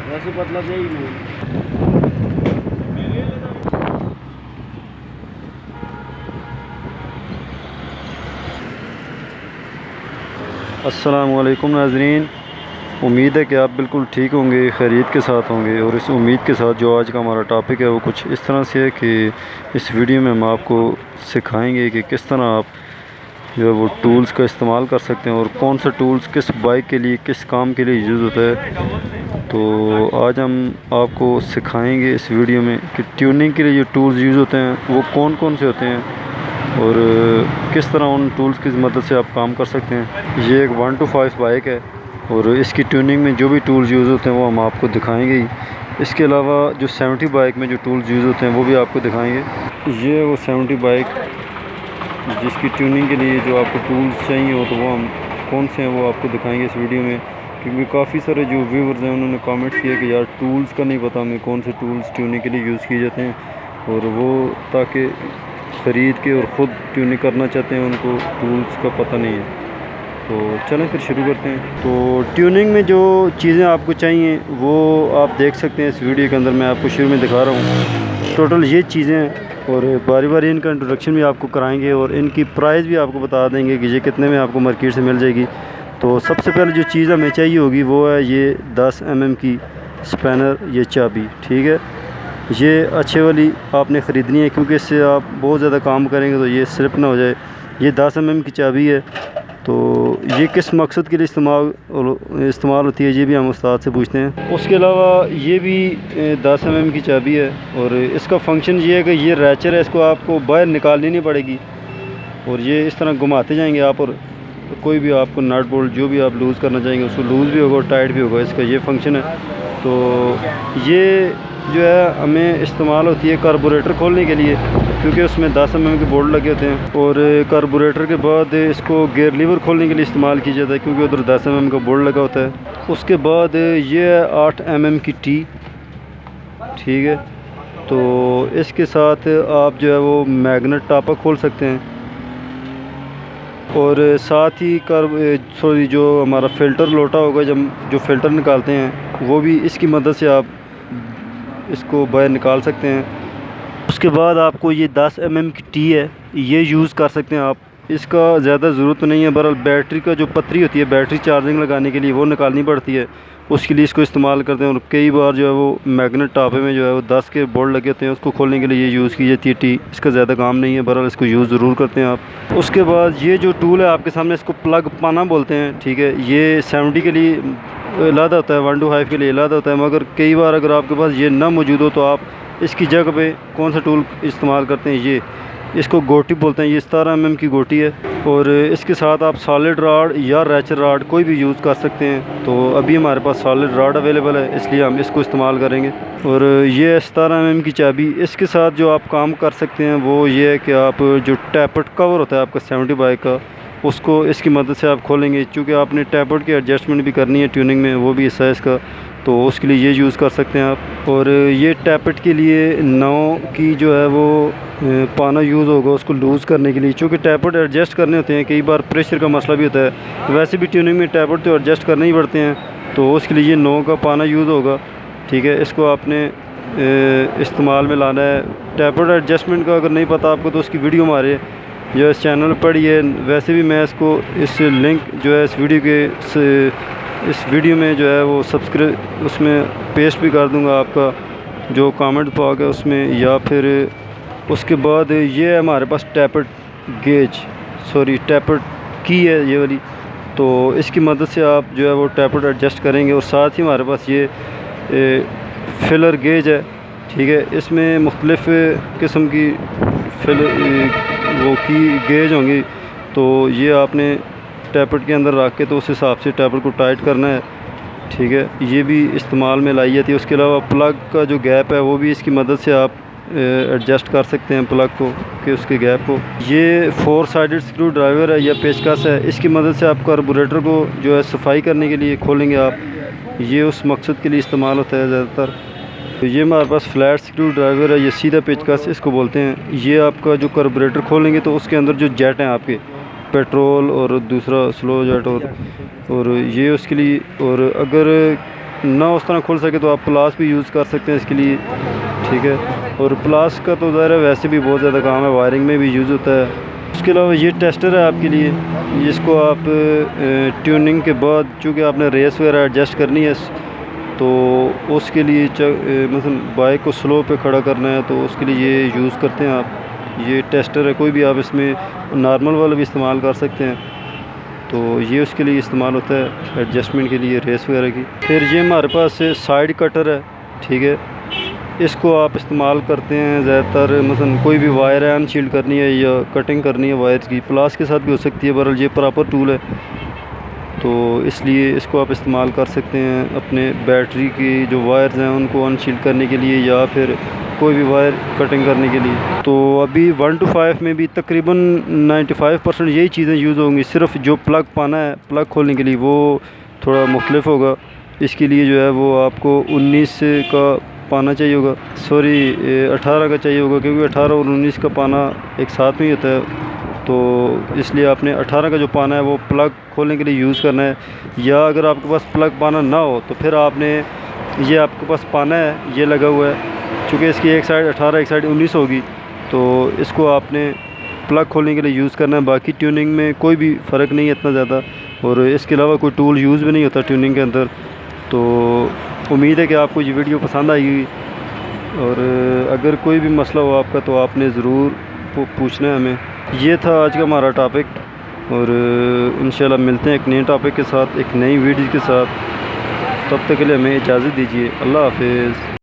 वैसे पतला दे ही नहीं। अस्सलाम वालेकुम नाज़रीन, उम्मीद है कि आप बिल्कुल ठीक होंगे, खैरियत के साथ होंगे। और इस उम्मीद के साथ जो आज का हमारा टॉपिक है वो कुछ इस तरह से है कि इस वीडियो में हम आपको सिखाएंगे कि किस तरह आप जो है वो टूल्स का इस्तेमाल कर सकते हैं और कौन सा टूल्स किस बाइक के लिए किस काम के लिए यूज़ होता है। तो आज हम आपको सिखाएंगे इस वीडियो में कि ट्यूनिंग के लिए जो टूल्स यूज़ होते हैं वो कौन कौन से होते हैं और किस तरह उन टूल्स की मदद से आप काम कर सकते हैं। ये एक 125 बाइक है और इसकी ट्यूनिंग में जो भी टूल्स यूज़ होते हैं वो हम आपको दिखाएंगे ही। इसके अलावा जो 70 बाइक में जो टूल्स यूज़ होते हैं वो भी आपको दिखाएंगे। ये वो 70 बाइक जिसकी ट्यूनिंग के लिए जो आपको टूल्स चाहिए हो तो वो हम कौन से हैं वो आपको दिखाएंगे इस वीडियो में। क्योंकि काफ़ी सारे जो व्यूवर्स हैं उन्होंने कमेंट किया कि यार टूल्स का नहीं पता हमें कौन से टूल्स ट्यूनिंग के लिए यूज़ किए जाते हैं, और वो ताकि ख़रीद के और ख़ुद ट्यूनिंग करना चाहते हैं उनको टूल्स का पता नहीं है। तो चलें फिर शुरू करते हैं। तो ट्यूनिंग में जो चीज़ें आपको चाहिए वो आप देख सकते हैं इस वीडियो के अंदर, मैं आपको शुरू में दिखा रहा हूँ। टोटल ये चीज़ें हैं और बारी बारी इनका इंट्रोडक्शन भी आपको कराएंगे और इनकी प्राइस भी आपको बता देंगे कि ये कितने में आपको मार्केट से मिल जाएगी। तो सबसे पहले जो चीज़ हमें चाहिए होगी वो है ये 10 mm की स्पैनर, ये चाबी, ठीक है। ये अच्छे वाली आपने ख़रीदनी है क्योंकि इससे आप बहुत ज़्यादा काम करेंगे तो ये स्लिप ना हो जाए। ये 10 mm की चाबी है। तो ये किस मकसद के लिए इस्तेमाल होती है ये भी हम उस्ताद से पूछते हैं। उसके अलावा ये भी 10 mm की चाबी है और इसका फंक्शन ये है कि ये रैचर है, इसको आपको बाहर निकालनी नहीं पड़ेगी और ये इस तरह घुमाते जाएंगे आप, और कोई भी आपको नट बोल्ट जो भी आप लूज़ करना चाहेंगे उसको लूज़ भी होगा और टाइट भी होगा, इसका ये फंक्शन है। तो ये जो है हमें इस्तेमाल होती है कार्बोरेटर खोलने के लिए क्योंकि उसमें 10 mm के बोल्ट लगे होते हैं। और कार्बोरेटर के बाद इसको गेयर लीवर खोलने के लिए इस्तेमाल किया जाता है क्योंकि उधर 10 mm का बोल्ट लगा होता है। उसके बाद ये है 8 mm की टी, ठीक है। तो इसके साथ आप जो है वो मैग्नेट टापा खोल सकते हैं और साथ ही जो हमारा फ़िल्टर लोटा होगा, जब जो फ़िल्टर निकालते हैं वो भी इसकी मदद से आप इसको बाहर निकाल सकते हैं। उसके बाद आपको ये 10 mm की टी है, ये यूज़ कर सकते हैं आप। इसका ज़्यादा ज़रूरत नहीं है, बहरहाल बैटरी का जो पतरी होती है बैटरी चार्जिंग लगाने के लिए वो निकालनी पड़ती है, उसके लिए इसको इस्तेमाल करते हैं। और कई बार जो है वो मैग्नेट टापे में जो है वो 10 के बोल्ट लगे होते हैं, उसको खोलने के लिए ये यूज़ की जाती है टी। इसका ज़्यादा काम नहीं है, बहरहाल इसको यूज़ ज़रूर करते हैं आप। उसके बाद ये जो टूल है आपके सामने, इसको प्लग पाना बोलते हैं, ठीक है। ये 70 के लिए अलग होता है, 125 के लिए अलग होता है, मगर कई बार अगर आपके पास ये ना मौजूद हो तो आप इसकी जगह पे कौन सा टूल इस्तेमाल करते हैं, ये इसको गोटी बोलते हैं। ये 17 mm की गोटी है और इसके साथ आप सॉलिड रॉड या रैचर रॉड कोई भी यूज़ कर सकते हैं। तो अभी हमारे पास सॉलिड रॉड अवेलेबल है इसलिए हम इसको इस्तेमाल करेंगे। और ये 17 mm की चाबी, इसके साथ जो आप काम कर सकते हैं वो ये है कि आप जो टैपर्ड कवर होता है आपका 70 बाइक का, उसको इसकी मदद से आप खोलेंगे। चूँकि आपने टैपर्ड की एडजस्टमेंट भी करनी है ट्यूनिंग में, वो भी हिस्सा है इसका, तो उसके लिए ये यूज़ कर सकते हैं आप। और ये टैपेट के लिए 9 की जो है वो पाना यूज़ होगा उसको लूज़ करने के लिए, चूँकि टैपेट एडजस्ट करने होते हैं, कई बार प्रेशर का मसला भी होता है। वैसे भी ट्यूनिंग में टैपेट तो एडजस्ट करने ही पड़ते हैं, तो उसके लिए ये 9 का पाना यूज़ होगा, ठीक है। इसको आपने इस्तेमाल में लाना है। टैपेट एडजस्टमेंट का अगर नहीं पता आपको तो उसकी वीडियो हमारे जो इस चैनल पर पड़ी है। वैसे भी मैं इसको इस लिंक जो है इस वीडियो में जो है वो सब्सक्राइब उसमें पेस्ट भी कर दूंगा आपका जो कमेंट बॉक्स है उसमें, या फिर उसके बाद ये है हमारे पास टैपर्ड की है ये वाली, तो इसकी मदद से आप जो है वो टैपर्ड एडजस्ट करेंगे। और साथ ही हमारे पास ये फिलर गेज है, ठीक है। इसमें मुख्तलिफ़ किस्म की गेज होंगी, तो ये आपने टैपर्ड के अंदर रख के तो उस हिसाब से टैपर्ड को टाइट करना है, ठीक है। ये भी इस्तेमाल में लाई जाती है। उसके अलावा प्लग का जो गैप है वो भी इसकी मदद से आप एडजस्ट कर सकते हैं प्लग को कि उसके गैप को। ये 4 साइडेड स्क्रू ड्राइवर है या पेचकस है, इसकी मदद से आप कार्बोरेटर को जो है सफाई करने के लिए खोलेंगे आप, ये उस मकसद के लिए इस्तेमाल होता है ज़्यादातर। तो ये हमारे पास फ्लैट स्क्रू ड्राइवर है, ये सीधा पेचकस इसको बोलते हैं। ये आपका जो कार्बोरेटर खोलेंगे तो उसके अंदर जो जेट हैं आपके पेट्रोल और दूसरा स्लो जेट और ये उसके लिए। और अगर ना उस तरह खुल सके तो आप प्लास भी यूज़ कर सकते हैं इसके लिए, ठीक है। और प्लास का तो ज़ाहिर है वैसे भी बहुत ज़्यादा काम है, वायरिंग में भी यूज़ होता है। उसके अलावा ये टेस्टर है आपके लिए, जिसको आप ट्यूनिंग के बाद चूँकि आपने रेस वगैरह एडजस्ट करनी है तो उसके लिए मतलब बाइक को स्लो पे खड़ा करना है तो उसके लिए ये यूज़ करते हैं आप। ये टेस्टर है, कोई भी आप इसमें नॉर्मल वाला भी इस्तेमाल कर सकते हैं, तो ये उसके लिए इस्तेमाल होता है एडजस्टमेंट के लिए रेस वगैरह की। फिर ये हमारे पास साइड कटर है, ठीक है। इसको आप इस्तेमाल करते हैं ज़्यादातर मतलब कोई भी वायर है अनशील्ड करनी है या कटिंग करनी है वायर की, प्लास के साथ भी हो सकती है, बहरहाल ये प्रॉपर टूल है तो इसलिए इसको आप इस्तेमाल कर सकते हैं अपने बैटरी की जो वायर्स हैं उनको अनशील्ड करने के लिए या फिर कोई भी वायर कटिंग करने के लिए। तो अभी 1 to 5 में भी तकरीबन 95% यही चीज़ें यूज़ होंगी। सिर्फ जो प्लग पाना है प्लग खोलने के लिए वो थोड़ा मुख्तलिफ होगा। इसके लिए जो है वो आपको 19 का पाना चाहिए होगा, सॉरी 18 का चाहिए होगा, क्योंकि 18 और 19 का पाना एक साथ में ही होता है। तो इसलिए आपने 18 का जो पाना है वो प्लग खोलने के लिए यूज़ करना है। या अगर आपके पास प्लग पाना ना हो तो फिर आपने ये आपके पास पाना है ये लगा हुआ है, चूँकि इसकी एक साइड 18 एक साइड 19 होगी तो इसको आपने प्लग खोलने के लिए यूज़ करना है। बाकी ट्यूनिंग में कोई भी फ़र्क नहीं है इतना ज़्यादा, और इसके अलावा कोई टूल यूज़ भी नहीं होता ट्यूनिंग के अंदर। तो उम्मीद है कि आपको ये वीडियो पसंद आएगी, और अगर कोई भी मसला हो आपका तो आपने ज़रूर पूछना है हमें। ये था आज का हमारा टॉपिक, और इंशाल्लाह मिलते हैं एक नए टॉपिक के साथ, एक नई वीडियो के साथ। तब तक के लिए हमें इजाज़त दीजिए। अल्लाह हाफ़िज़।